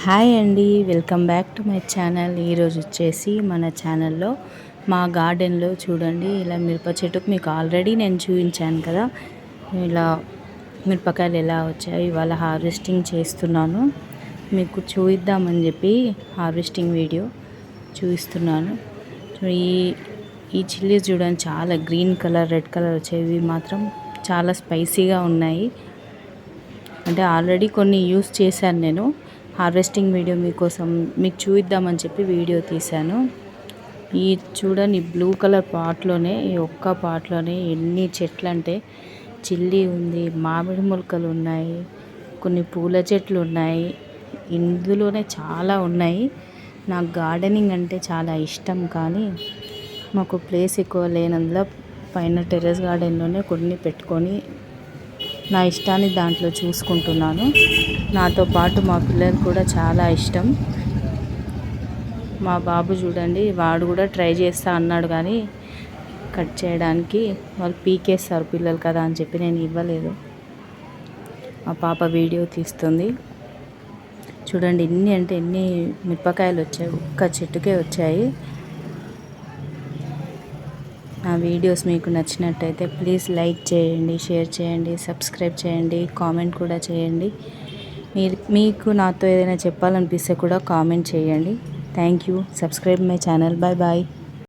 Hi అండి, welcome back to my channel. ఈరోజు వచ్చేసి మన ఛానల్లో మా గార్డెన్లో చూడండి, ఇలా మిరప చెట్టుకు మీకు ఆల్రెడీ నేను చూపించాను కదా. ఇలా మిరపకాయలు ఎలా వచ్చాయి, ఇవాళ హార్వెస్టింగ్ చేస్తున్నాను. మీకు చూపిద్దామని చెప్పి హార్వెస్టింగ్ వీడియో చూపిస్తున్నాను. ఈ చిల్లీస్ చూడండి, చాలా గ్రీన్ కలర్, రెడ్ కలర్ వచ్చేవి మాత్రం చాలా స్పైసీగా ఉన్నాయి. అంటే ఆల్రెడీ కొన్ని యూస్ చేశాను నేను. హార్వెస్టింగ్ వీడియో మీకోసం మీకు చూపిద్దామని చెప్పి వీడియో తీశాను. ఈ చూడండి, బ్లూ కలర్ పాట్లోనే, ఈ ఒక్క పాట్లోనే ఎన్ని చెట్లు అంటే చిల్లీ ఉంది, మామిడి మొలకలు ఉన్నాయి, కొన్ని పూల చెట్లు ఉన్నాయి. ఇందులోనే చాలా ఉన్నాయి. నాకు గార్డెనింగ్ అంటే చాలా ఇష్టం, కానీ మాకు ప్లేస్ ఎక్కువ లేనందులో పైన టెర్రస్ గార్డెన్లోనే కొన్ని పెట్టుకొని నా ఇష్టాన్ని దాంట్లో చూసుకుంటున్నాను. నాతో పాటు మా పిల్లలు కూడా చాలా ఇష్టం. మా బాబు చూడండి, వాడు కూడా ట్రై చేస్తా అన్నాడు, కానీ కట్ చేయడానికి వాళ్ళు పీకేస్తారు పిల్లలు కదా అని చెప్పి నేను ఇవ్వలేదు. మా పాప వీడియో తీస్తుంది. చూడండి, ఎన్ని మిరపకాయలు వచ్చాయి, ఒక్క చెట్టుకే వచ్చాయి. నా వీడియోస్ మీకు నచ్చినట్టయితే ప్లీజ్ లైక్ చేయండి, షేర్ చేయండి, సబ్స్క్రైబ్ చేయండి, కామెంట్ కూడా చేయండి. మీకు నాతో ఏదైనా చెప్పాలనిపిస్తే కూడా కామెంట్ చేయండి. Thank you. Subscribe my channel. Bye bye.